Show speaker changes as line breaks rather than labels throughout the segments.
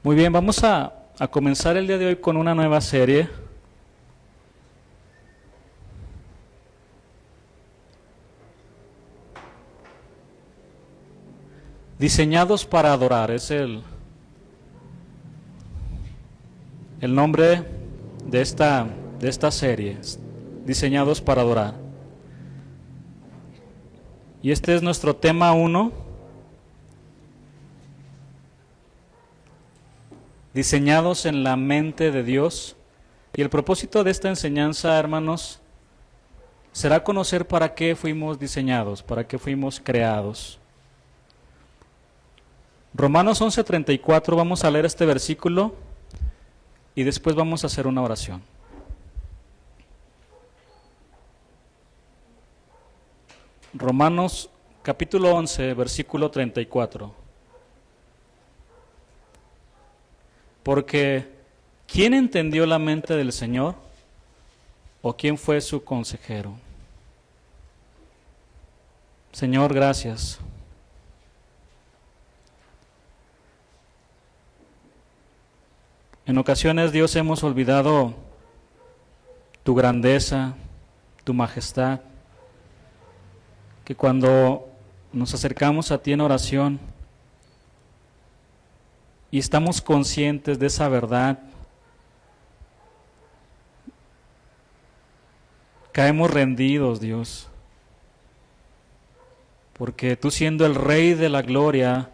Muy bien, vamos a comenzar el día de hoy con una nueva serie. Diseñados para adorar, es el nombre de esta serie, Diseñados para adorar. Y este es nuestro tema 1, diseñados en la mente de Dios. Y el propósito de esta enseñanza, hermanos, será conocer para qué fuimos diseñados, para qué fuimos creados. Romanos 11:34, vamos a leer este versículo y después vamos a hacer una oración. Romanos capítulo 11, versículo 34. Porque, ¿quién entendió la mente del Señor? ¿O quién fue su consejero? Señor, gracias. En ocasiones, Dios, hemos olvidado tu grandeza, tu majestad, que cuando nos acercamos a ti en oración y estamos conscientes de esa verdad, caemos rendidos, Dios, porque tú, siendo el Rey de la gloria,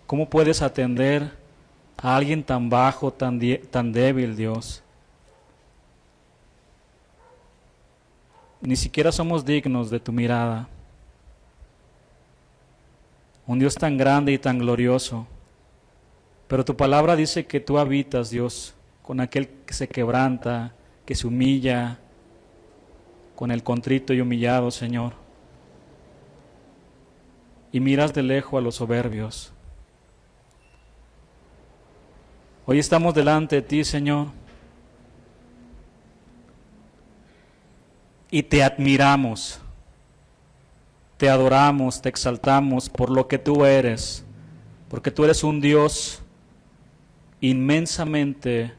¿cómo puedes atender a alguien tan bajo, tan débil, Dios? Ni siquiera somos dignos de tu mirada. Un Dios tan grande y tan glorioso. Pero tu palabra dice que tú habitas, Dios, con aquel que se quebranta, que se humilla, con el contrito y humillado, Señor. Y miras de lejos a los soberbios. Hoy estamos delante de ti, Señor, y te admiramos, te adoramos, te exaltamos por lo que tú eres, porque tú eres un Dios inmensamente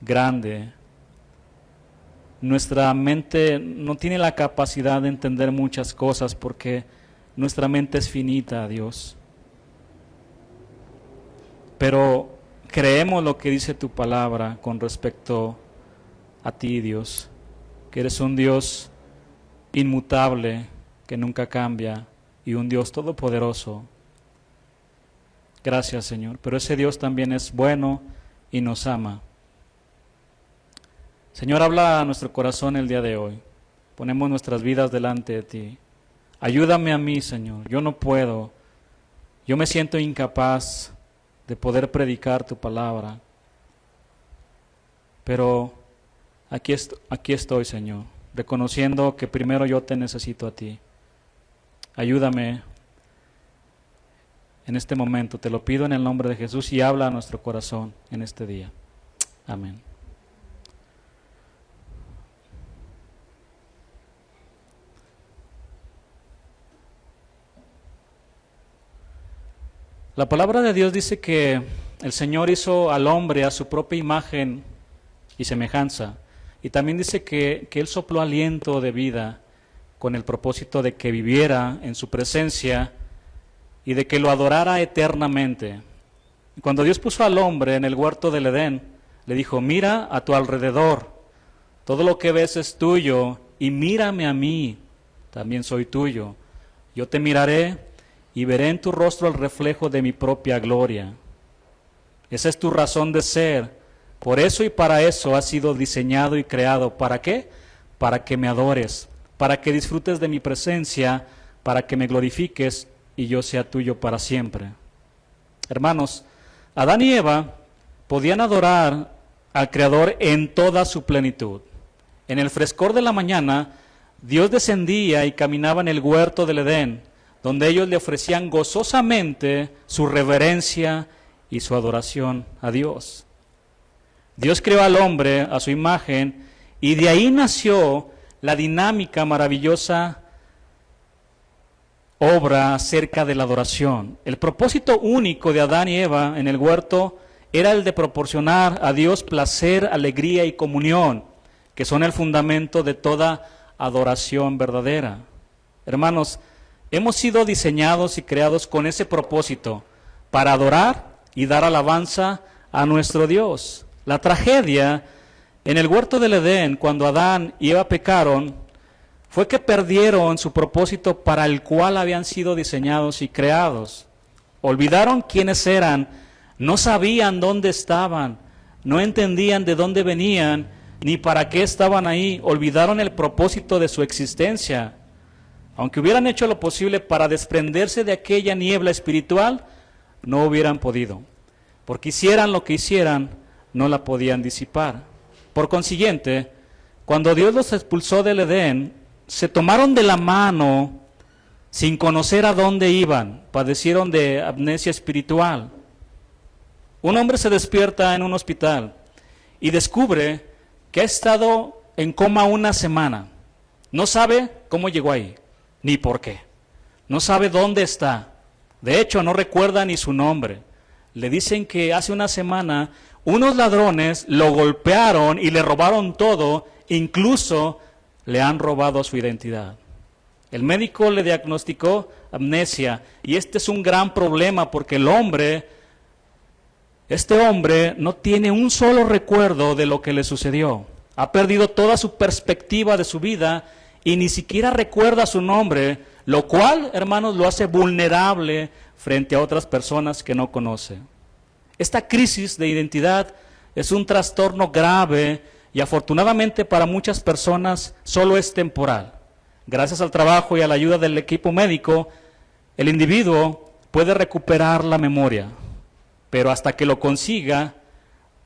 grande. Nuestra mente no tiene la capacidad de entender muchas cosas porque nuestra mente es finita, Dios. Pero creemos lo que dice tu palabra con respecto a ti, Dios, que eres un Dios inmutable, que nunca cambia, y un Dios todopoderoso. Gracias, Señor. Pero ese Dios también es bueno y nos ama. Señor, habla a nuestro corazón el día de hoy. Ponemos nuestras vidas delante de ti. Ayúdame a mí, Señor. Yo no puedo. Yo me siento incapaz de poder predicar tu palabra. Pero aquí estoy, Señor, reconociendo que primero yo te necesito a ti. Ayúdame en este momento, te lo pido en el nombre de Jesús, y habla a nuestro corazón en este día. Amén. La palabra de Dios dice que el Señor hizo al hombre a su propia imagen y semejanza, y también dice que Él sopló aliento de vida con el propósito de que viviera en su presencia y de que lo adorara eternamente. Cuando Dios puso al hombre en el huerto del Edén, le dijo: mira a tu alrededor, todo lo que ves es tuyo, y mírame a mí, también soy tuyo. Yo te miraré y veré en tu rostro el reflejo de mi propia gloria. Esa es tu razón de ser. Por eso y para eso has sido diseñado y creado. ¿Para qué? Para que me adores, para que disfrutes de mi presencia, para que me glorifiques y yo sea tuyo para siempre. Hermanos, Adán y Eva podían adorar al Creador en toda su plenitud. En el frescor de la mañana, Dios descendía y caminaba en el huerto del Edén, donde ellos le ofrecían gozosamente su reverencia y su adoración a Dios. Dios creó al hombre a su imagen, y de ahí nació la dinámica maravillosa obra acerca de la adoración. El propósito único de Adán y Eva en el huerto era el de proporcionar a Dios placer, alegría y comunión, que son el fundamento de toda adoración verdadera. Hermanos, hemos sido diseñados y creados con ese propósito, para adorar y dar alabanza a nuestro Dios. La tragedia en el huerto del Edén, cuando Adán y Eva pecaron, fue que perdieron su propósito para el cual habían sido diseñados y creados. Olvidaron quiénes eran, no sabían dónde estaban, no entendían de dónde venían, ni para qué estaban ahí. Olvidaron el propósito de su existencia. Aunque hubieran hecho lo posible para desprenderse de aquella niebla espiritual, no hubieran podido. Porque hicieran lo que hicieran, no la podían disipar. Por consiguiente, cuando Dios los expulsó del Edén, se tomaron de la mano sin conocer a dónde iban. Padecieron de amnesia espiritual. Un hombre se despierta en un hospital y descubre que ha estado en coma una semana. No sabe cómo llegó ahí, ni por qué. No sabe dónde está. De hecho, no recuerda ni su nombre. Le dicen que hace una semana unos ladrones lo golpearon y le robaron todo, incluso le han robado su identidad. El médico le diagnosticó amnesia, y este es un gran problema porque este hombre no tiene un solo recuerdo de lo que le sucedió. Ha perdido toda su perspectiva de su vida y ni siquiera recuerda su nombre, lo cual, hermanos, lo hace vulnerable frente a otras personas que no conoce. Esta crisis de identidad es un trastorno grave y afortunadamente para muchas personas solo es temporal. Gracias al trabajo y a la ayuda del equipo médico, el individuo puede recuperar la memoria, pero hasta que lo consiga,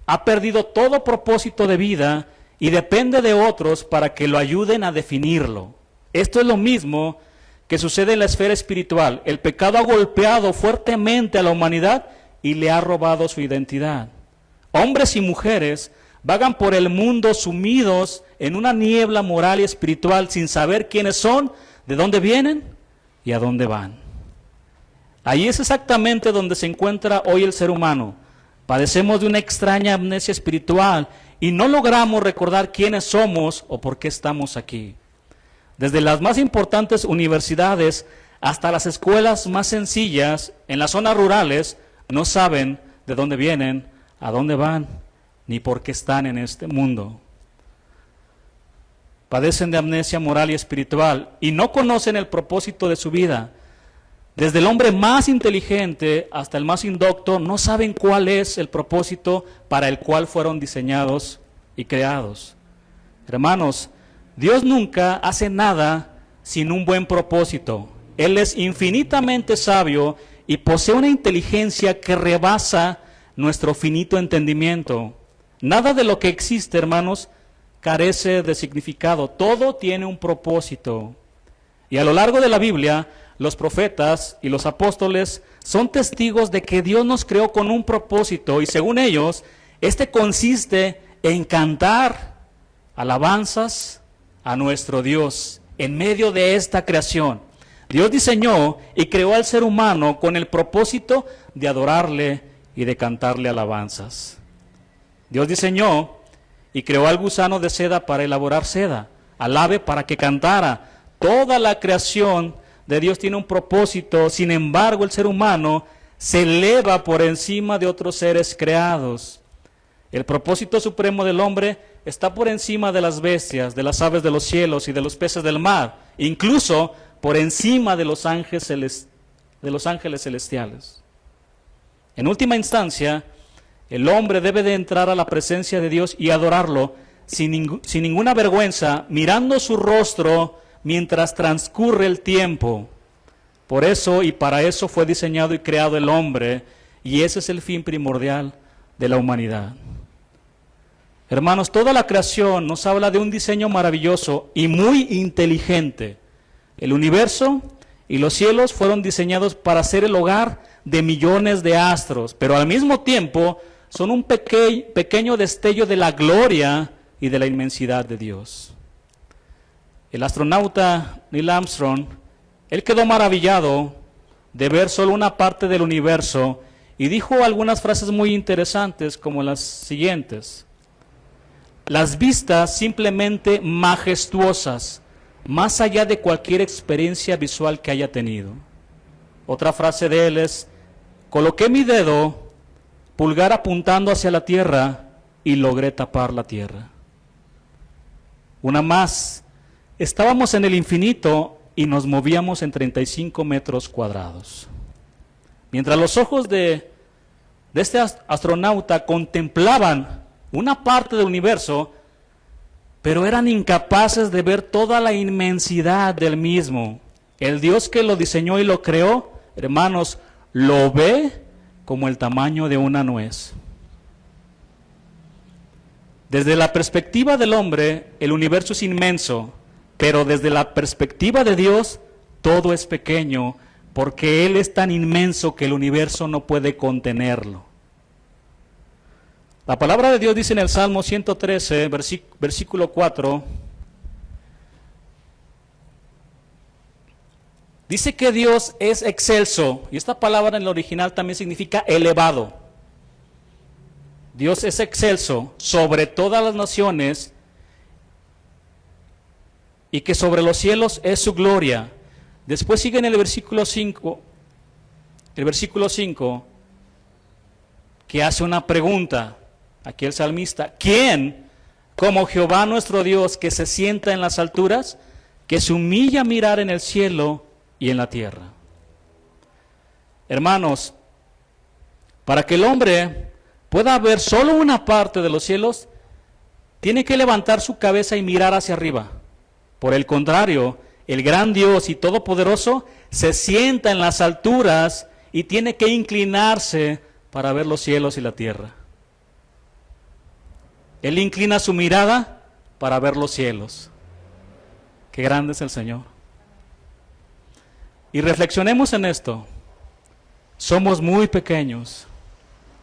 ha perdido todo propósito de vida y depende de otros para que lo ayuden a definirlo. Esto es lo mismo que sucede en la esfera espiritual. El pecado ha golpeado fuertemente a la humanidad y le ha robado su identidad. Hombres y mujeres vagan por el mundo sumidos en una niebla moral y espiritual sin saber quiénes son, de dónde vienen y a dónde van. Ahí es exactamente donde se encuentra hoy el ser humano. Padecemos de una extraña amnesia espiritual y no logramos recordar quiénes somos o por qué estamos aquí. Desde las más importantes universidades hasta las escuelas más sencillas en las zonas rurales no saben de dónde vienen, a dónde van, ni por qué están en este mundo. Padecen de amnesia moral y espiritual y no conocen el propósito de su vida. Desde el hombre más inteligente hasta el más indocto no saben cuál es el propósito para el cual fueron diseñados y creados. Hermanos, Dios nunca hace nada sin un buen propósito. Él es infinitamente sabio y posee una inteligencia que rebasa nuestro finito entendimiento. Nada de lo que existe, hermanos, carece de significado. Todo tiene un propósito. Y a lo largo de la Biblia, los profetas y los apóstoles son testigos de que Dios nos creó con un propósito y según ellos, este consiste en cantar alabanzas a nuestro Dios en medio de esta creación. Dios diseñó y creó al ser humano con el propósito de adorarle y de cantarle alabanzas. Dios diseñó y creó al gusano de seda para elaborar seda, al ave para que cantara. Toda la creación de Dios tiene un propósito, sin embargo el ser humano se eleva por encima de otros seres creados. El propósito supremo del hombre está por encima de las bestias, de las aves de los cielos y de los peces del mar, incluso por encima de los ángeles celestiales. En última instancia, el hombre debe de entrar a la presencia de Dios y adorarlo sin ninguna vergüenza, mirando su rostro mientras transcurre el tiempo. Por eso y para eso fue diseñado y creado el hombre, y ese es el fin primordial de la humanidad. Hermanos, toda la creación nos habla de un diseño maravilloso y muy inteligente. El universo y los cielos fueron diseñados para ser el hogar de millones de astros, pero al mismo tiempo son un pequeño destello de la gloria y de la inmensidad de Dios. El astronauta Neil Armstrong Él quedó maravillado de ver solo una parte del universo y dijo algunas frases muy interesantes como las siguientes. Las vistas simplemente majestuosas, más allá de cualquier experiencia visual que haya tenido. Otra frase de él es, coloqué mi dedo, pulgar apuntando hacia la tierra y logré tapar la tierra. Una más, estábamos en el infinito y nos movíamos en 35 metros cuadrados. Mientras los ojos de este astronauta contemplaban una parte del universo, pero eran incapaces de ver toda la inmensidad del mismo. El Dios que lo diseñó y lo creó, hermanos, lo ve como el tamaño de una nuez. Desde la perspectiva del hombre, el universo es inmenso, pero desde la perspectiva de Dios, todo es pequeño, porque Él es tan inmenso que el universo no puede contenerlo. La palabra de Dios dice en el Salmo 113, versículo 4, dice que Dios es excelso, y esta palabra en el original también significa elevado. Dios es excelso sobre todas las naciones, y que sobre los cielos es su gloria. Después sigue en el versículo 5, que hace una pregunta, aquí el salmista, ¿quién como Jehová nuestro Dios, que se sienta en las alturas, que se humilla a mirar en el cielo y en la tierra? Hermanos, para que el hombre pueda ver solo una parte de los cielos, tiene que levantar su cabeza y mirar hacia arriba. Por el contrario, el gran Dios y todopoderoso se sienta en las alturas y tiene que inclinarse para ver los cielos y la tierra. Él inclina su mirada para ver los cielos. Qué grande es el Señor. Y reflexionemos en esto. Somos muy pequeños,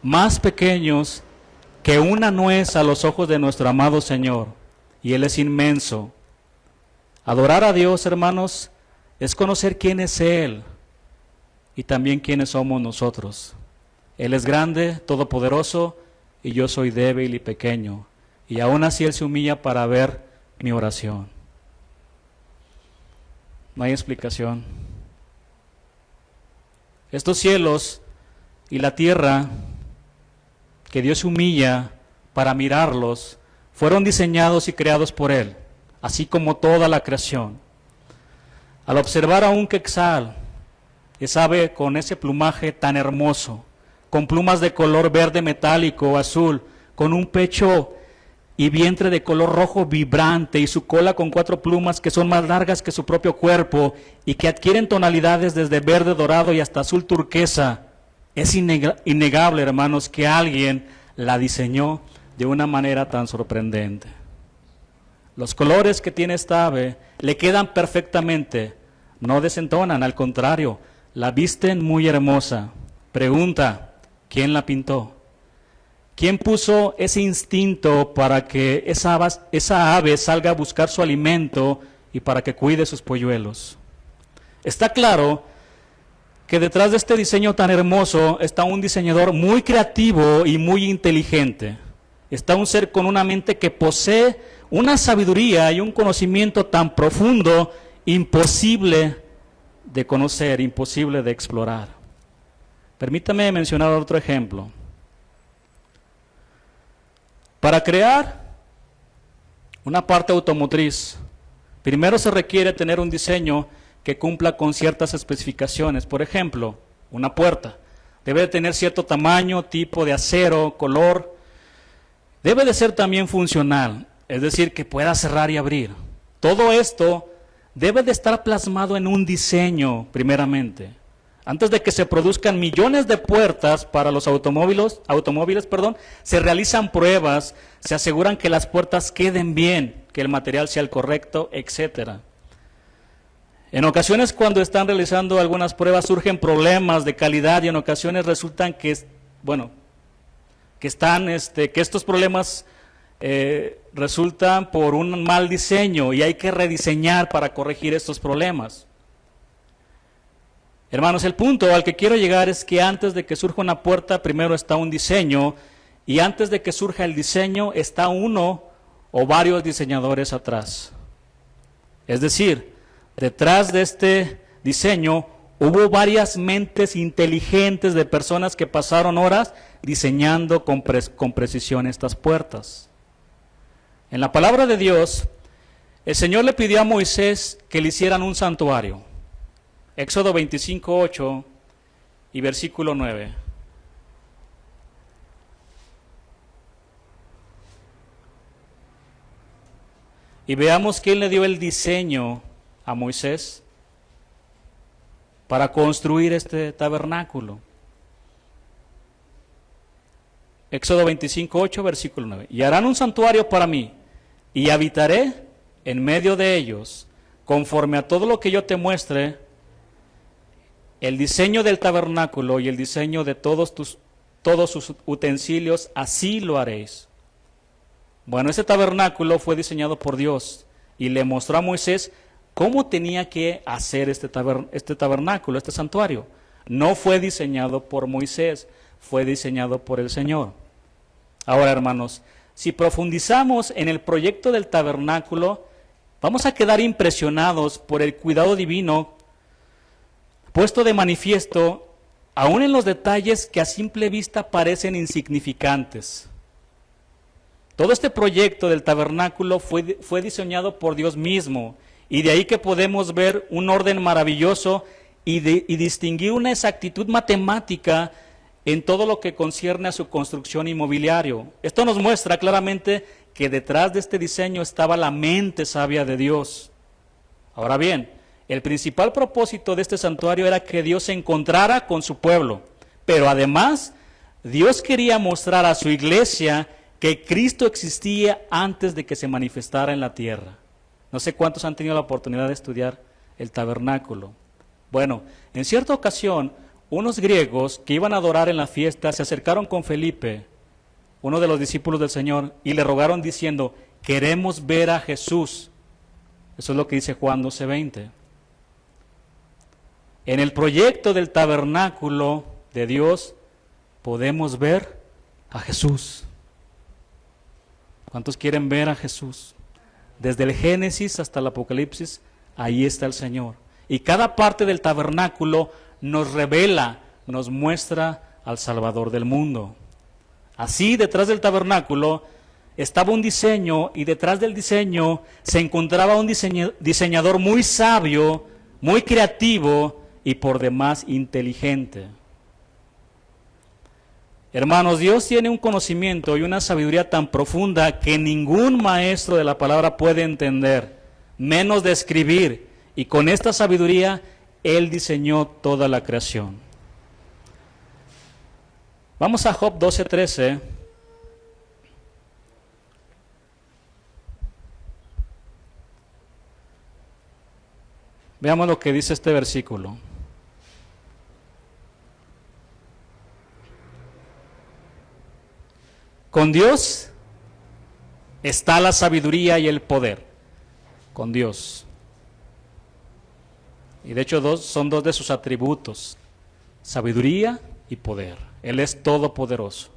más pequeños que una nuez a los ojos de nuestro amado Señor, y Él es inmenso. Adorar a Dios, hermanos, es conocer quién es Él y también quiénes somos nosotros. Él es grande, todopoderoso, y yo soy débil y pequeño, y aún así Él se humilla para ver mi oración. No hay explicación. Estos cielos y la tierra que Dios se humilla para mirarlos, fueron diseñados y creados por Él, así como toda la creación. Al observar a un quetzal, esa ave con ese plumaje tan hermoso, con plumas de color verde metálico o azul, con un pecho y vientre de color rojo vibrante y su cola con 4 plumas que son más largas que su propio cuerpo y que adquieren tonalidades desde verde dorado y hasta azul turquesa, es innegable, hermanos, que alguien la diseñó de una manera tan sorprendente. Los colores que tiene esta ave le quedan perfectamente, no desentonan, al contrario, la visten muy hermosa. Pregunta, ¿quién la pintó? ¿Quién puso ese instinto para que esa ave salga a buscar su alimento y para que cuide sus polluelos? Está claro que detrás de este diseño tan hermoso está un diseñador muy creativo y muy inteligente. Está un ser con una mente que posee una sabiduría y un conocimiento tan profundo, imposible de conocer, imposible de explorar. Permítame mencionar otro ejemplo. Para crear una parte automotriz, primero se requiere tener un diseño que cumpla con ciertas especificaciones. Por ejemplo, una puerta debe de tener cierto tamaño, tipo de acero, color. Debe de ser también funcional, es decir, que pueda cerrar y abrir. Todo esto debe de estar plasmado en un diseño, primeramente. Antes de que se produzcan millones de puertas para los automóviles, se realizan pruebas, se aseguran que las puertas queden bien, que el material sea el correcto, etcétera. En ocasiones, cuando están realizando algunas pruebas, surgen problemas de calidad y en ocasiones resultan que estos problemas resultan por un mal diseño y hay que rediseñar para corregir estos problemas. Hermanos, el punto al que quiero llegar es que antes de que surja una puerta, primero está un diseño, y antes de que surja el diseño, está uno o varios diseñadores atrás. Es decir, detrás de este diseño hubo varias mentes inteligentes de personas que pasaron horas diseñando con precisión estas puertas. En la palabra de Dios, el Señor le pidió a Moisés que le hicieran un santuario. Éxodo 25:8 y versículo 9. Y veamos que Él le dio el diseño a Moisés para construir este tabernáculo. Éxodo 25:8, versículo 9. Y harán un santuario para mí, y habitaré en medio de ellos, conforme a todo lo que yo te muestre. El diseño del tabernáculo y el diseño de todos sus utensilios, así lo haréis. Bueno, ese tabernáculo fue diseñado por Dios y le mostró a Moisés cómo tenía que hacer este tabernáculo, este santuario. No fue diseñado por Moisés, fue diseñado por el Señor. Ahora, hermanos, si profundizamos en el proyecto del tabernáculo, vamos a quedar impresionados por el cuidado divino puesto de manifiesto, aún en los detalles que a simple vista parecen insignificantes. Todo este proyecto del tabernáculo fue diseñado por Dios mismo, y de ahí que podemos ver un orden maravilloso y distinguir una exactitud matemática en todo lo que concierne a su construcción y mobiliario. Esto nos muestra claramente que detrás de este diseño estaba la mente sabia de Dios. Ahora bien, el principal propósito de este santuario era que Dios se encontrara con su pueblo, pero además Dios quería mostrar a su iglesia que Cristo existía antes de que se manifestara en la tierra. No sé cuántos han tenido la oportunidad de estudiar el tabernáculo. Bueno, en cierta ocasión, unos griegos que iban a adorar en la fiesta se acercaron con Felipe, uno de los discípulos del Señor, y le rogaron diciendo: queremos ver a Jesús. Eso es lo que dice Juan 12:20. En el proyecto del tabernáculo de Dios podemos ver a Jesús. ¿Cuántos quieren ver a Jesús? Desde el Génesis hasta el Apocalipsis, ahí está el Señor. Y cada parte del tabernáculo nos revela, nos muestra al Salvador del mundo. Así, detrás del tabernáculo estaba un diseño, y detrás del diseño se encontraba un diseñador muy sabio, muy creativo y por demás inteligente. Hermanos, Dios tiene un conocimiento y una sabiduría tan profunda que ningún maestro de la palabra puede entender, menos describir, y con esta sabiduría Él diseñó toda la creación. Vamos a Job 12:13. Veamos lo que dice este versículo. Con Dios está la sabiduría y el poder. Con Dios. Y de hecho son dos de sus atributos: sabiduría y poder. Él es todopoderoso.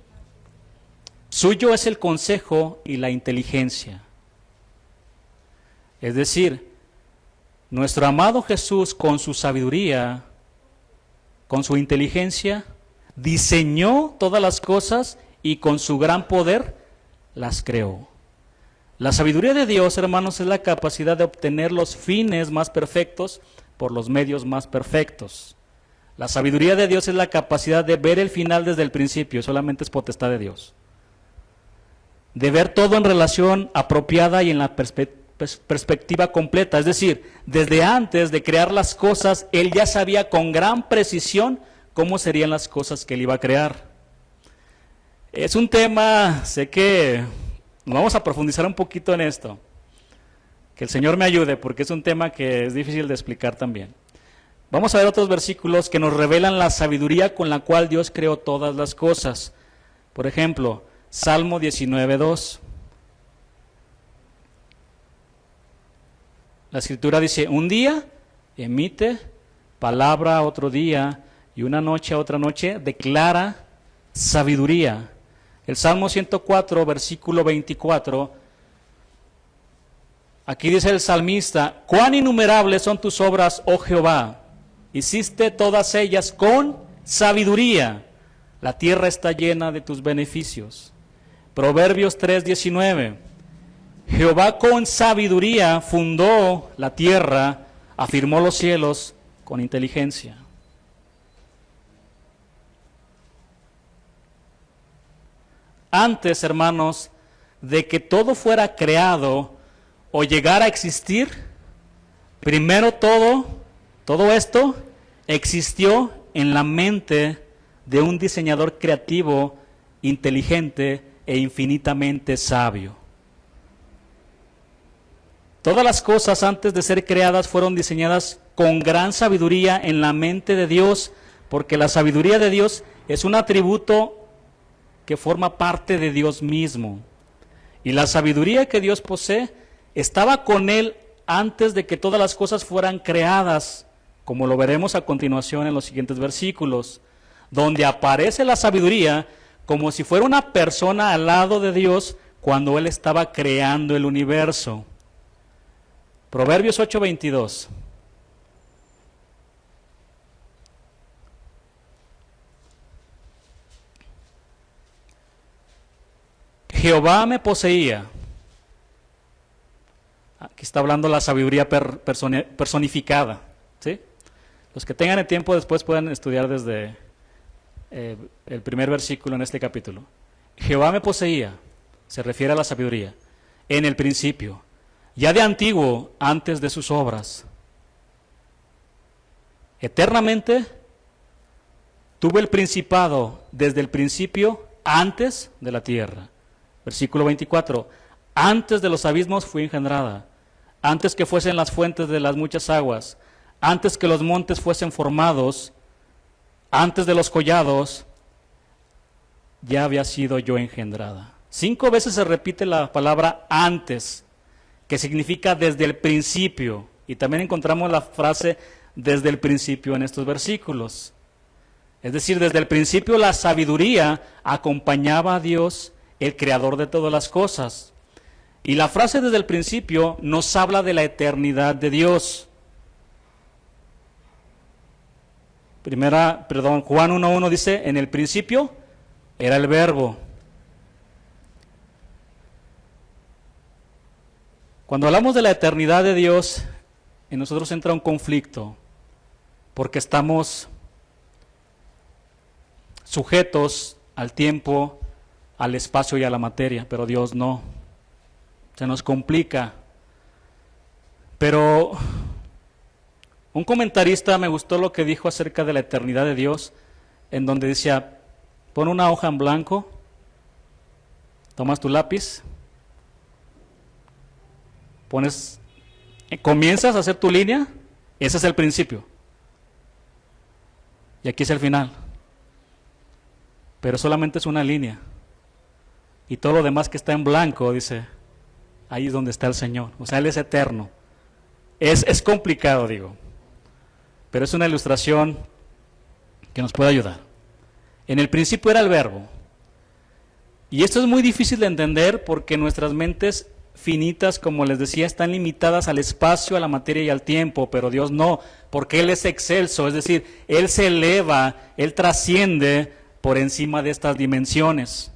Suyo es el consejo y la inteligencia. Es decir, nuestro amado Jesús, con su sabiduría, con su inteligencia, diseñó todas las cosas y con su gran poder las creó. La sabiduría de Dios, hermanos, es la capacidad de obtener los fines más perfectos por los medios más perfectos. La sabiduría de Dios es la capacidad de ver el final desde el principio, solamente es potestad de Dios. De ver todo en relación apropiada y en la perspectiva completa, es decir, desde antes de crear las cosas, Él ya sabía con gran precisión cómo serían las cosas que Él iba a crear. Es un tema, sé que nos vamos a profundizar un poquito en esto. Que el Señor me ayude, porque es un tema que es difícil de explicar también. Vamos a ver otros versículos que nos revelan la sabiduría con la cual Dios creó todas las cosas. Por ejemplo, Salmo 19:2. La Escritura dice: un día emite palabra otro día y una noche a otra noche declara sabiduría. El Salmo 104, versículo 24, aquí dice el salmista: cuán innumerables son tus obras, oh Jehová, hiciste todas ellas con sabiduría, la tierra está llena de tus beneficios. Proverbios 3:19, Jehová con sabiduría fundó la tierra, afirmó los cielos con inteligencia. Antes, hermanos, de que todo fuera creado o llegara a existir, primero todo esto existió en la mente de un diseñador creativo, inteligente e infinitamente sabio. Todas las cosas antes de ser creadas fueron diseñadas con gran sabiduría en la mente de Dios, porque la sabiduría de Dios es un atributo que forma parte de Dios mismo. Y la sabiduría que Dios posee estaba con Él antes de que todas las cosas fueran creadas, como lo veremos a continuación en los siguientes versículos, donde aparece la sabiduría como si fuera una persona al lado de Dios cuando Él estaba creando el universo. Proverbios 8:22. Jehová me poseía. Aquí está hablando la sabiduría personificada, ¿sí? Los que tengan el tiempo después pueden estudiar desde el primer versículo en este capítulo. Jehová me poseía, se refiere a la sabiduría, en el principio, ya de antiguo, antes de sus obras. Eternamente tuve el principado desde el principio, antes de la tierra. Versículo 24, antes de los abismos fui engendrada, antes que fuesen las fuentes de las muchas aguas, antes que los montes fuesen formados, antes de los collados, ya había sido yo engendrada. 5 veces se repite la palabra antes, que significa desde el principio, y también encontramos la frase desde el principio en estos versículos. Es decir, desde el principio la sabiduría acompañaba a Dios, el creador de todas las cosas. Y la frase desde el principio nos habla de la eternidad de Dios. Juan 1:1 dice, en el principio era el verbo. Cuando hablamos de la eternidad de Dios, en nosotros entra un conflicto, porque estamos sujetos al tiempo, al espacio y a la materia, pero Dios no. Se nos complica. Pero un comentarista me gustó lo que dijo acerca de la eternidad de Dios, en donde decía, pon una hoja en blanco, tomas tu lápiz, comienzas a hacer tu línea, ese es el principio. Y aquí es el final. Pero solamente es una línea. Y todo lo demás que está en blanco, dice, ahí es donde está el Señor. O sea, Él es eterno. Es complicado, digo. Pero es una ilustración que nos puede ayudar. En el principio era el verbo. Y esto es muy difícil de entender porque nuestras mentes finitas, como les decía, están limitadas al espacio, a la materia y al tiempo, pero Dios no, porque Él es excelso, es decir, Él se eleva, Él trasciende por encima de estas dimensiones.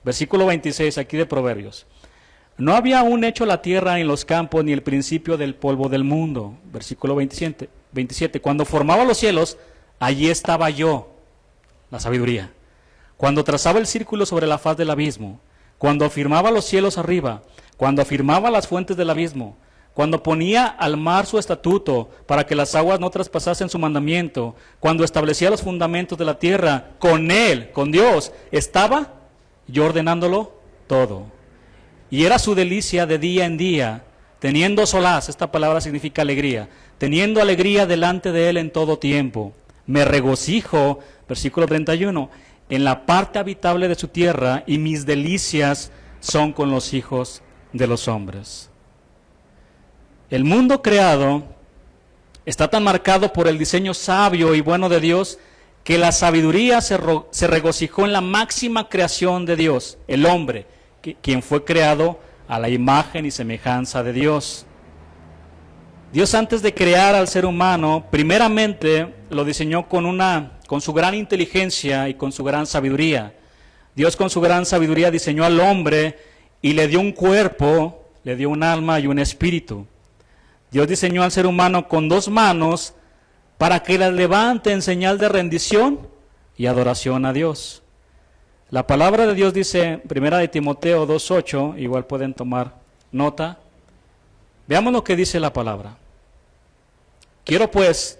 Versículo 26, aquí de Proverbios. No había aún hecho la tierra ni los campos, ni el principio del polvo del mundo. Versículo 27. Cuando formaba los cielos, allí estaba yo, la sabiduría. Cuando trazaba el círculo sobre la faz del abismo, cuando afirmaba los cielos arriba, cuando afirmaba las fuentes del abismo, cuando ponía al mar su estatuto para que las aguas no traspasasen su mandamiento, cuando establecía los fundamentos de la tierra, con Él, con Dios, estaba yo ordenándolo todo. Y era su delicia de día en día, teniendo solaz, esta palabra significa alegría, teniendo alegría delante de Él en todo tiempo. Me regocijo, versículo 31, en la parte habitable de su tierra, y mis delicias son con los hijos de los hombres. El mundo creado Está tan marcado por el diseño sabio y bueno de Dios que la sabiduría se regocijó en la máxima creación de Dios, el hombre, quien fue creado a la imagen y semejanza de Dios. Dios, antes de crear al ser humano, primeramente lo diseñó con su gran inteligencia y con su gran sabiduría. Dios, con su gran sabiduría, diseñó al hombre y le dio un cuerpo, le dio un alma y un espíritu. Dios diseñó al ser humano con 2 manos para que las levante en señal de rendición y adoración a Dios. La palabra de Dios dice, 1 de Timoteo 2:8, igual pueden tomar nota. Veamos lo que dice la palabra. Quiero pues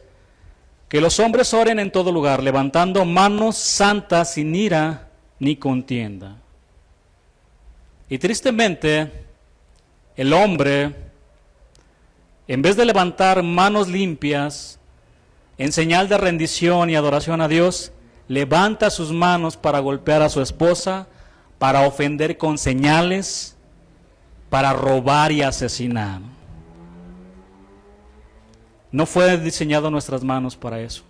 que los hombres oren en todo lugar, levantando manos santas sin ira ni contienda. Y tristemente, el hombre, en vez de levantar manos limpias en señal de rendición y adoración a Dios, levanta sus manos para golpear a su esposa, para ofender con señales, para robar y asesinar. No fue diseñado nuestras manos para eso.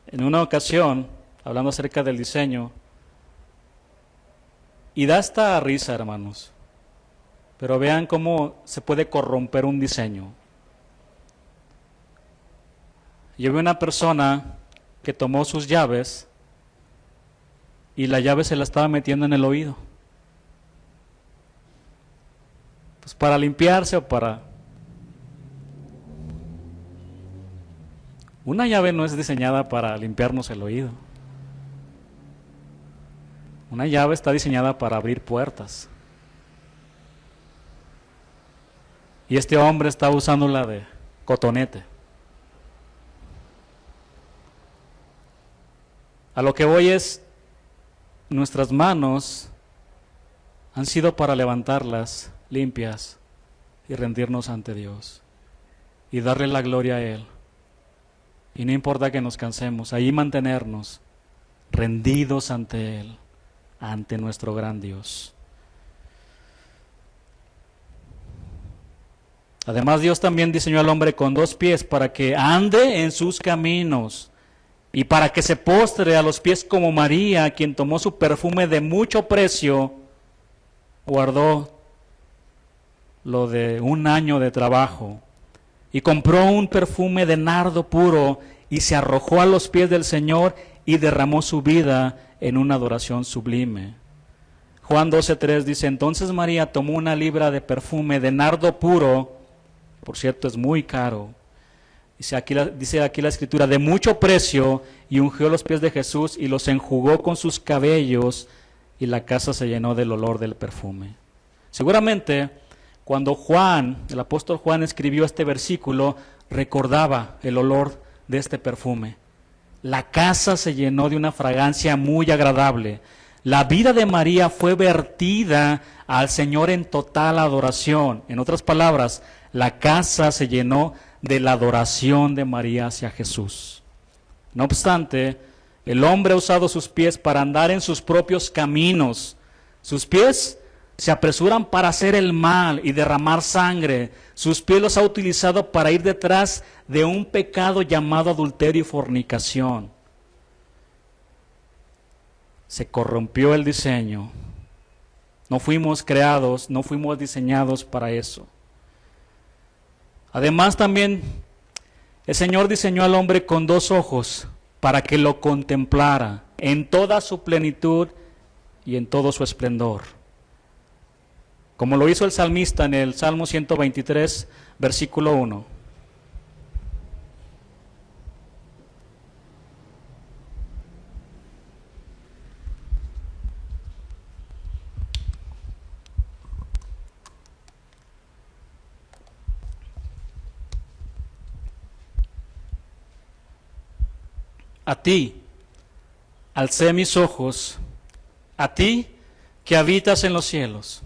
En una ocasión, hablando acerca del diseño, y da esta risa, hermanos, pero vean cómo se puede corromper un diseño. Yo vi una persona que tomó sus llaves y la llave se la estaba metiendo en el oído. Pues para limpiarse o para... Una llave no es diseñada para limpiarnos el oído. Una llave está diseñada para abrir puertas. Y este hombre estaba usándola de cotonete. A lo que voy es, nuestras manos han sido para levantarlas limpias y rendirnos ante Dios y darle la gloria a Él. Y no importa que nos cansemos, ahí mantenernos rendidos ante Él, ante nuestro gran Dios. Además, Dios también diseñó al hombre con 2 pies para que ande en sus caminos y para que se postre a los pies como María, quien tomó su perfume de mucho precio, guardó lo de 1 año de trabajo y compró un perfume de nardo puro y se arrojó a los pies del Señor y derramó su vida en una adoración sublime. Juan 12:3 dice, entonces María tomó 1 libra de perfume de nardo puro, por cierto es muy caro, dice aquí la escritura, de mucho precio, y ungió los pies de Jesús y los enjugó con sus cabellos, y la casa se llenó del olor del perfume. Seguramente, cuando el apóstol Juan escribió este versículo, recordaba el olor de este perfume. La casa se llenó de una fragancia muy agradable. La vida de María fue vertida al Señor en total adoración. En otras palabras, la casa se llenó de la adoración de María hacia Jesús. No obstante, el hombre ha usado sus pies para andar en sus propios caminos. Sus pies se apresuran para hacer el mal y derramar sangre. Sus pies los ha utilizado para ir detrás de un pecado llamado adulterio y fornicación. Se corrompió el diseño. No fuimos creados, no fuimos diseñados para eso. Además también el Señor diseñó al hombre con 2 ojos para que lo contemplara en toda su plenitud y en todo su esplendor. Como lo hizo el salmista en el Salmo 123, versículo 1. A ti alcé mis ojos, a ti que habitas en los cielos.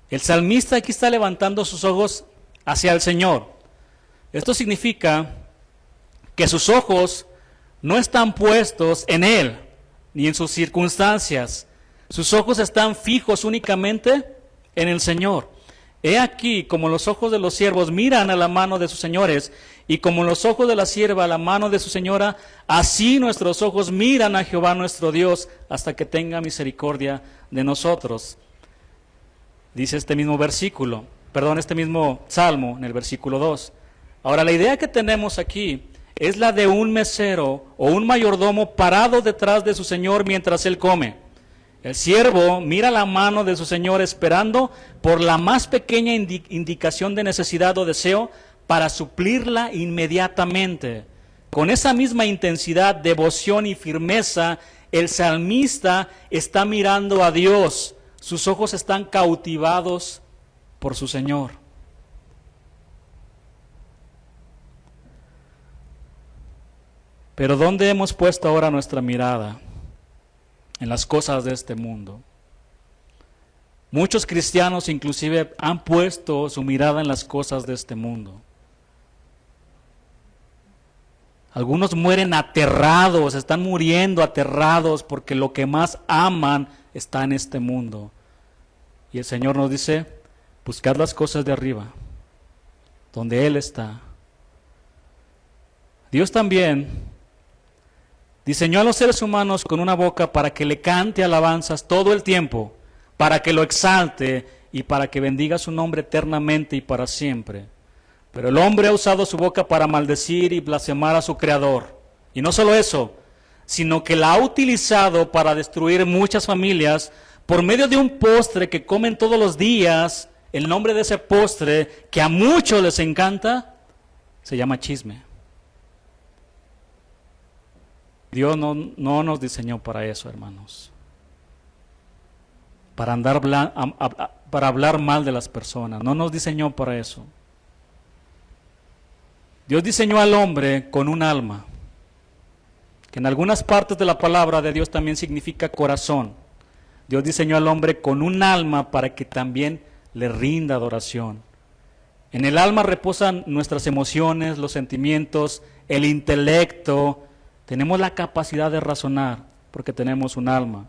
El salmista aquí está levantando sus ojos hacia el Señor. Esto significa que sus ojos no están puestos en Él, ni en sus circunstancias. Sus ojos están fijos únicamente en el Señor. He aquí, como los ojos de los siervos miran a la mano de sus señores, y como los ojos de la sierva a la mano de su señora, así nuestros ojos miran a Jehová nuestro Dios, hasta que tenga misericordia de nosotros. Dice este mismo este mismo salmo, en el versículo 2. Ahora, la idea que tenemos aquí es la de un mesero o un mayordomo parado detrás de su señor mientras él come. El siervo mira la mano de su señor esperando por la más pequeña indicación de necesidad o deseo para suplirla inmediatamente. Con esa misma intensidad, devoción y firmeza, el salmista está mirando a Dios. Sus ojos están cautivados por su Señor. Pero ¿dónde hemos puesto ahora nuestra mirada? En las cosas de este mundo. Muchos cristianos inclusive han puesto su mirada en las cosas de este mundo. Algunos mueren aterrados, están muriendo aterrados porque lo que más aman está en este mundo. Y el Señor nos dice, buscad las cosas de arriba, donde Él está. Dios también diseñó a los seres humanos con una boca para que le cante alabanzas todo el tiempo, para que lo exalte y para que bendiga su nombre eternamente y para siempre. Pero el hombre ha usado su boca para maldecir y blasfemar a su Creador. Y no solo eso, sino que la ha utilizado para destruir muchas familias por medio de un postre que comen todos los días. El nombre de ese postre, que a muchos les encanta, se llama chisme. Dios no nos diseñó para eso, hermanos. Para hablar mal de las personas. No nos diseñó para eso. Dios diseñó al hombre con un alma, que en algunas partes de la palabra de Dios también significa corazón. Dios diseñó al hombre con un alma para que también le rinda adoración. En el alma reposan nuestras emociones, los sentimientos, el intelecto. Tenemos la capacidad de razonar porque tenemos un alma.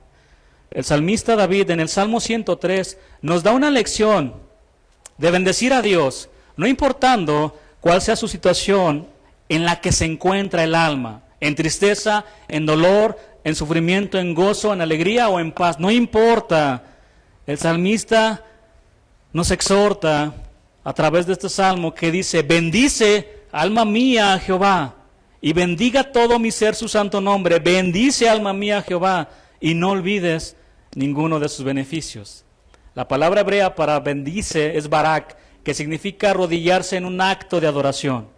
El salmista David en el Salmo 103 nos da una lección de bendecir a Dios, no importando cuál sea su situación en la que se encuentra el alma, en tristeza, en dolor, en sufrimiento, en gozo, en alegría o en paz, no importa. El salmista nos exhorta a través de este salmo que dice, bendice alma mía a Jehová, y bendiga todo mi ser su santo nombre. Bendice alma mía a Jehová, y no olvides ninguno de sus beneficios. La palabra hebrea para bendice es barak, que significa arrodillarse en un acto de adoración.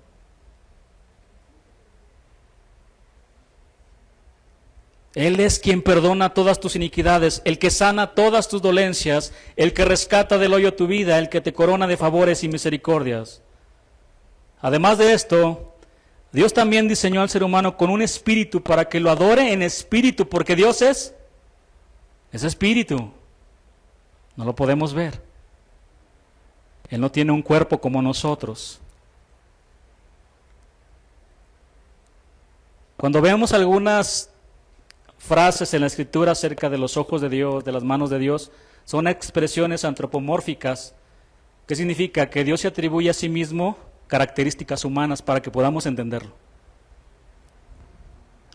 Él es quien perdona todas tus iniquidades, el que sana todas tus dolencias, el que rescata del hoyo tu vida, el que te corona de favores y misericordias. Además de esto, Dios también diseñó al ser humano con un espíritu para que lo adore en espíritu, porque Dios es espíritu. No lo podemos ver. Él no tiene un cuerpo como nosotros. Cuando vemos algunas frases en la Escritura acerca de los ojos de Dios, de las manos de Dios, son expresiones antropomórficas. ¿Qué significa? Que Dios se atribuye a sí mismo características humanas para que podamos entenderlo.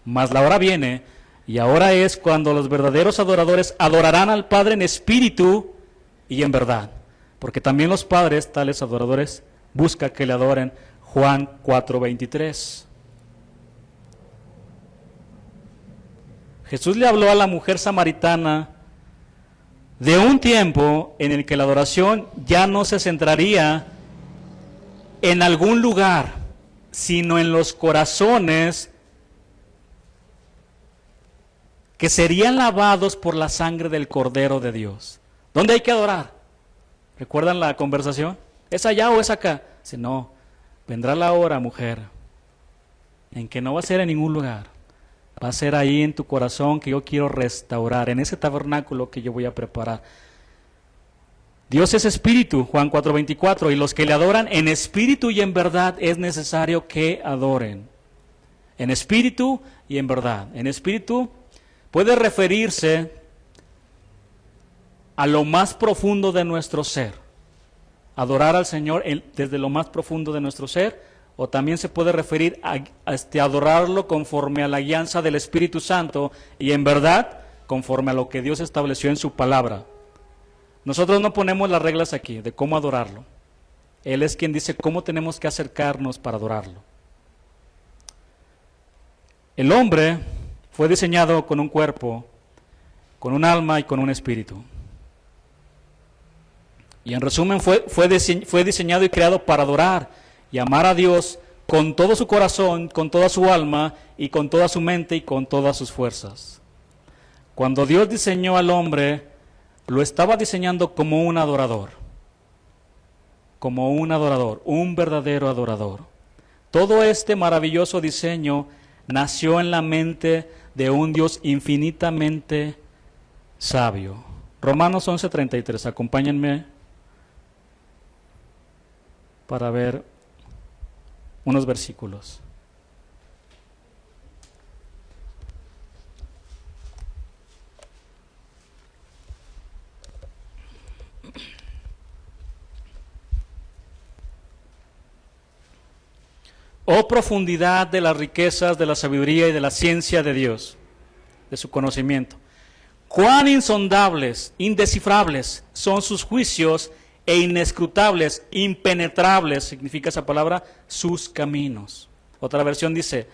Mas la hora viene, y ahora es cuando los verdaderos adoradores adorarán al Padre en espíritu y en verdad. Porque también los padres, tales adoradores, buscan que le adoren. Juan 4:23. Jesús le habló a la mujer samaritana de un tiempo en el que la adoración ya no se centraría en algún lugar, sino en los corazones que serían lavados por la sangre del Cordero de Dios. ¿Dónde hay que adorar? ¿Recuerdan la conversación? ¿Es allá o es acá? Dice, no, vendrá la hora, mujer, en que no va a ser en ningún lugar. Va a ser ahí en tu corazón que yo quiero restaurar, en ese tabernáculo que yo voy a preparar. Dios es espíritu, Juan 4:24, y los que le adoran en espíritu y en verdad es necesario que adoren. En espíritu y en verdad. En espíritu puede referirse a lo más profundo de nuestro ser. Adorar al Señor desde lo más profundo de nuestro ser, o también se puede referir a adorarlo conforme a la guianza del Espíritu Santo y en verdad conforme a lo que Dios estableció en su palabra. Nosotros no ponemos las reglas aquí de cómo adorarlo. Él es quien dice cómo tenemos que acercarnos para adorarlo. El hombre fue diseñado con un cuerpo, con un alma y con un espíritu. Y en resumen fue diseñado y creado para adorar y amar a Dios con todo su corazón, con toda su alma y con toda su mente y con todas sus fuerzas. Cuando Dios diseñó al hombre, lo estaba diseñando como un adorador, un verdadero adorador. Todo este maravilloso diseño nació en la mente de un Dios infinitamente sabio. Romanos 11:33, acompáñenme para ver unos versículos. Oh profundidad de las riquezas, de la sabiduría y de la ciencia de Dios, de su conocimiento. Cuán insondables, indescifrables son sus juicios e inescrutables, impenetrables, significa esa palabra, sus caminos. Otra versión dice,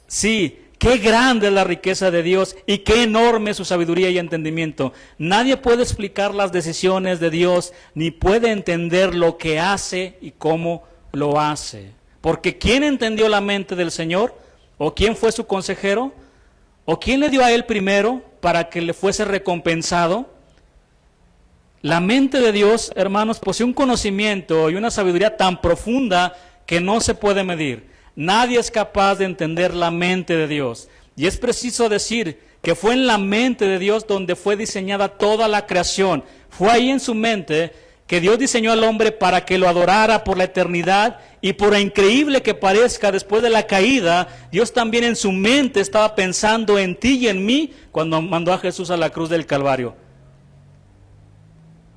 sí, qué grande es la riqueza de Dios y qué enorme su sabiduría y entendimiento. Nadie puede explicar las decisiones de Dios, ni puede entender lo que hace y cómo lo hace. Porque ¿quién entendió la mente del Señor? ¿O quién fue su consejero? ¿O quién le dio a él primero para que le fuese recompensado? La mente de Dios, hermanos, posee un conocimiento y una sabiduría tan profunda que no se puede medir. Nadie es capaz de entender la mente de Dios. Y es preciso decir que fue en la mente de Dios donde fue diseñada toda la creación. Fue ahí en su mente que Dios diseñó al hombre para que lo adorara por la eternidad, y por increíble que parezca, después de la caída, Dios también en su mente estaba pensando en ti y en mí cuando mandó a Jesús a la cruz del Calvario.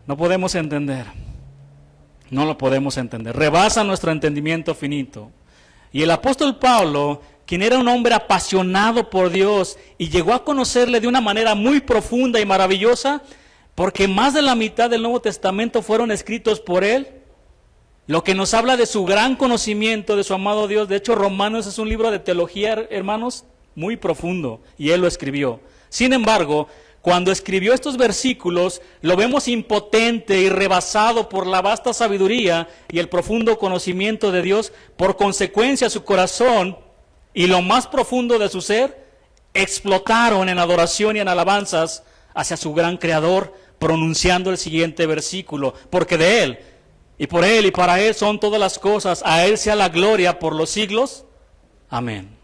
No podemos entender, no lo podemos entender, rebasa nuestro entendimiento finito. Y el apóstol Pablo, quien era un hombre apasionado por Dios y llegó a conocerle de una manera muy profunda y maravillosa, porque más de la mitad del Nuevo Testamento fueron escritos por él, lo que nos habla de su gran conocimiento de su amado Dios. De hecho, Romanos es un libro de teología, hermanos, muy profundo, y él lo escribió. Sin embargo, cuando escribió estos versículos, lo vemos impotente y rebasado por la vasta sabiduría y el profundo conocimiento de Dios. Por consecuencia, su corazón y lo más profundo de su ser explotaron en adoración y en alabanzas hacia su gran Creador, pronunciando el siguiente versículo: porque de Él, y por Él, y para Él son todas las cosas, a Él sea la gloria por los siglos. Amén.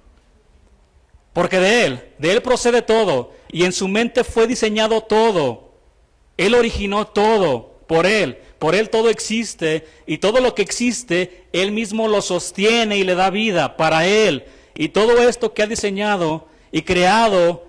Porque de Él procede todo, y en su mente fue diseñado todo. Él originó todo, por Él todo existe, y todo lo que existe, Él mismo lo sostiene y le da vida para Él. Y todo esto que ha diseñado y creado,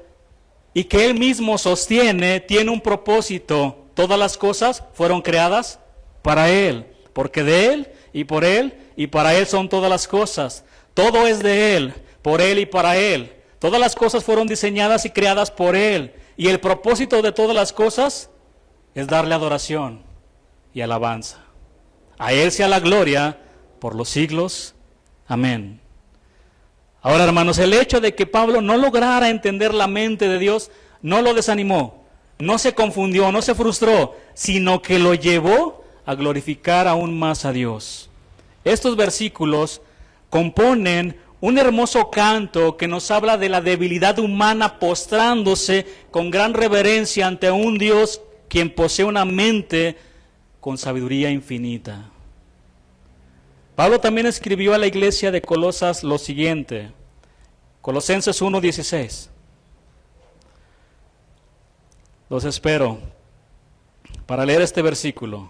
y que Él mismo sostiene, tiene un propósito. Todas las cosas fueron creadas para Él, porque de Él y para Él son todas las cosas. Todo es de Él, por Él y para Él. Todas las cosas fueron diseñadas y creadas por Él. Y el propósito de todas las cosas es darle adoración y alabanza. A Él sea la gloria por los siglos. Amén. Ahora, hermanos, el hecho de que Pablo no lograra entender la mente de Dios no lo desanimó, no se confundió, no se frustró, sino que lo llevó a glorificar aún más a Dios. Estos versículos componen un hermoso canto que nos habla de la debilidad humana postrándose con gran reverencia ante un Dios quien posee una mente con sabiduría infinita. Pablo también escribió a la iglesia de Colosas lo siguiente, Colosenses 1:16. Los espero para leer este versículo.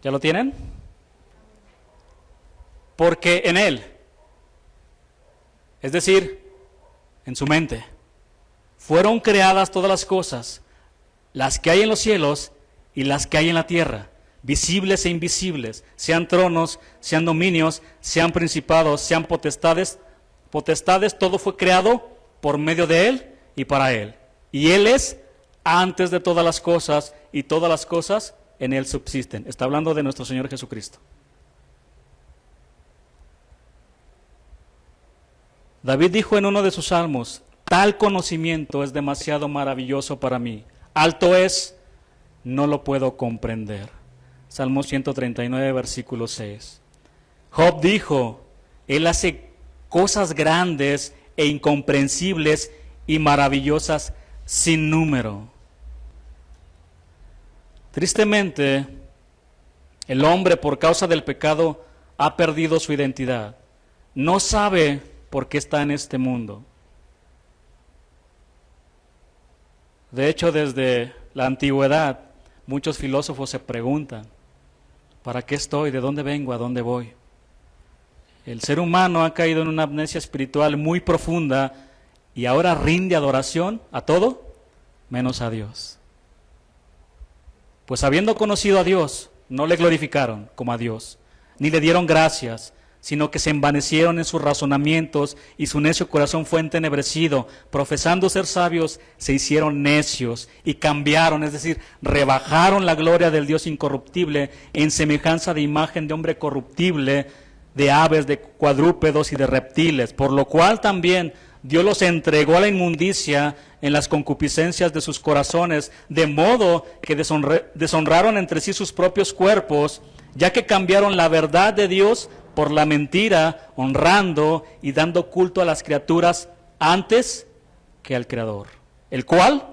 ¿Ya lo tienen? porque en Él, es decir, en su mente, fueron creadas todas las cosas, las que hay en los cielos y las que hay en la tierra, visibles e invisibles, sean tronos, sean dominios, sean principados, sean potestades, todo fue creado por medio de Él y para Él. Y Él es antes de todas las cosas, y todas las cosas en Él subsisten. Está hablando de nuestro Señor Jesucristo. David dijo en uno de sus salmos: tal conocimiento es demasiado maravilloso para mí. Alto es, no lo puedo comprender. Salmo 139, versículo 6. Job dijo: Él hace cosas grandes e incomprensibles y maravillosas sin número. Tristemente, el hombre, por causa del pecado, ha perdido su identidad. No sabe por qué está en este mundo. De hecho, desde la antigüedad, muchos filósofos se preguntan: ¿para qué estoy? ¿De dónde vengo? ¿A dónde voy? El ser humano ha caído en una amnesia espiritual muy profunda y ahora rinde adoración a todo menos a Dios. Pues habiendo conocido a Dios, no le glorificaron como a Dios, ni le dieron gracias, sino que se envanecieron en sus razonamientos y su necio corazón fue entenebrecido. Profesando ser sabios, se hicieron necios y cambiaron, es decir, rebajaron la gloria del Dios incorruptible en semejanza de imagen de hombre corruptible, de aves, de cuadrúpedos y de reptiles, por lo cual también Dios los entregó a la inmundicia en las concupiscencias de sus corazones, de modo que deshonraron entre sí sus propios cuerpos, ya que cambiaron la verdad de Dios por la mentira, honrando y dando culto a las criaturas antes que al Creador, el cual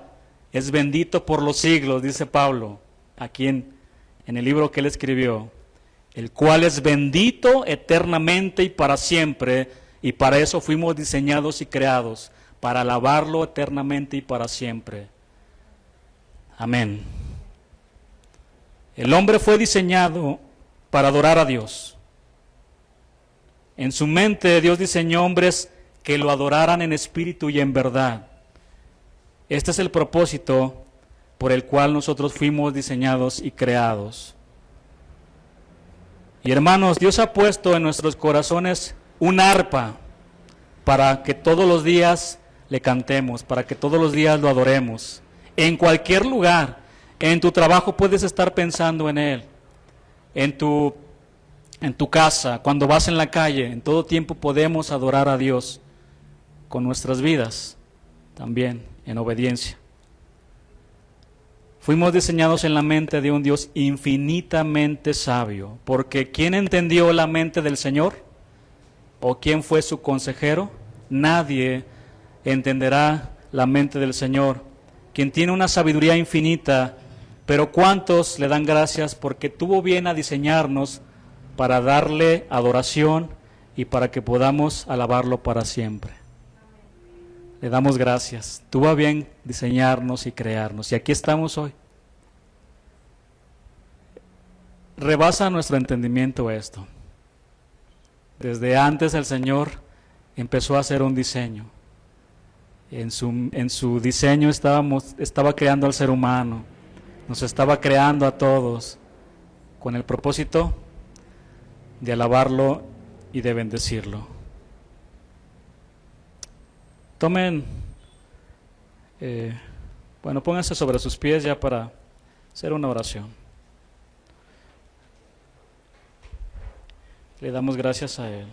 es bendito por los siglos, dice Pablo, aquí en el libro que él escribió, el cual es bendito eternamente y para siempre. Y para eso fuimos diseñados y creados, para alabarlo eternamente y para siempre. Amén. El hombre fue diseñado para adorar a Dios. En su mente Dios diseñó hombres que lo adoraran en espíritu y en verdad. Este es el propósito por el cual nosotros fuimos diseñados y creados. Y hermanos, Dios ha puesto en nuestros corazones un arpa para que todos los días le cantemos, para que todos los días lo adoremos. En cualquier lugar, en tu trabajo puedes estar pensando en Él, en tu casa, cuando vas en la calle, en todo tiempo podemos adorar a Dios con nuestras vidas, también en obediencia. Fuimos diseñados en la mente de un Dios infinitamente sabio, porque ¿quién entendió la mente del Señor? ¿O quién fue su consejero? Nadie entenderá la mente del Señor, quien tiene una sabiduría infinita, pero ¿cuántos le dan gracias porque tuvo bien a diseñarnos para darle adoración y para que podamos alabarlo para siempre? Le damos gracias. Tuvo bien diseñarnos y crearnos, y aquí estamos hoy. Rebasa nuestro entendimiento esto. Desde antes el Señor empezó a hacer un diseño. En su diseño estaba creando al ser humano, nos estaba creando a todos con el propósito de alabarlo y de bendecirlo. Tomen, pónganse sobre sus pies ya para hacer una oración. Le damos gracias a Él,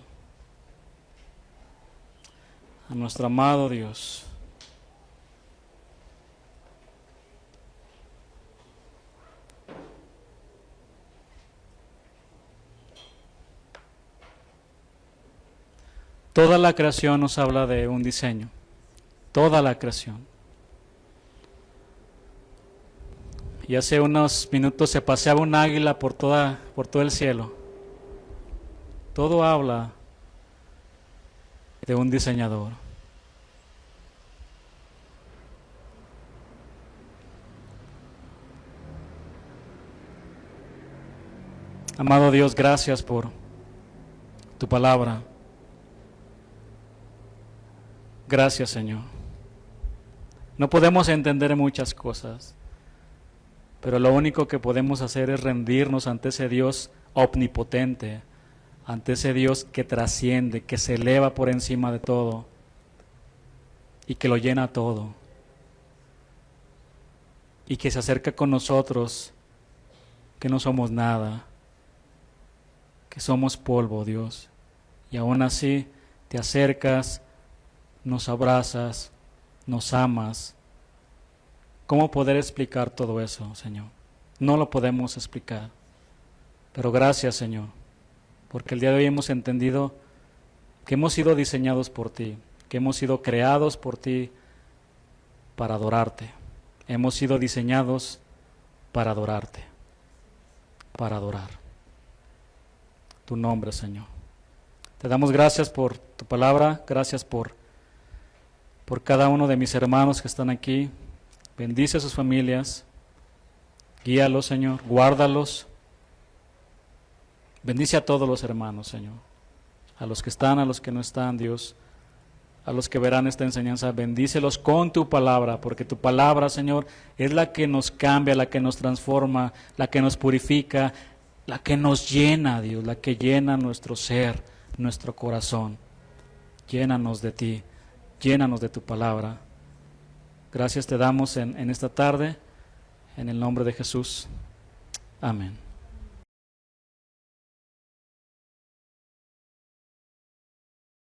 a nuestro amado Dios. Toda la creación nos habla de un diseño, toda la creación. Y hace unos minutos se paseaba un águila por todo el cielo. Todo habla de un diseñador. Amado Dios, gracias por tu palabra. Gracias, Señor. No podemos entender muchas cosas, pero lo único que podemos hacer es rendirnos ante ese Dios omnipotente, ante ese Dios que trasciende, que se eleva por encima de todo y que lo llena todo, y que se acerca con nosotros, que no somos nada, que somos polvo, Dios, y aún así te acercas, nos abrazas, nos amas. ¿Cómo poder explicar todo eso, Señor? No lo podemos explicar, pero gracias, Señor, porque el día de hoy hemos entendido que hemos sido diseñados por ti, que hemos sido creados por ti para adorarte. Hemos sido diseñados para adorarte, para adorar tu nombre, Señor. Te damos gracias por tu palabra, gracias por cada uno de mis hermanos que están aquí. Bendice a sus familias, guíalos, Señor, guárdalos. Bendice a todos los hermanos, Señor, a los que están, a los que no están, Dios, a los que verán esta enseñanza, bendícelos con tu palabra, porque tu palabra, Señor, es la que nos cambia, la que nos transforma, la que nos purifica, la que nos llena, Dios, la que llena nuestro ser, nuestro corazón. Llénanos de ti, llénanos de tu palabra. Gracias te damos en esta tarde, en el nombre de Jesús. Amén.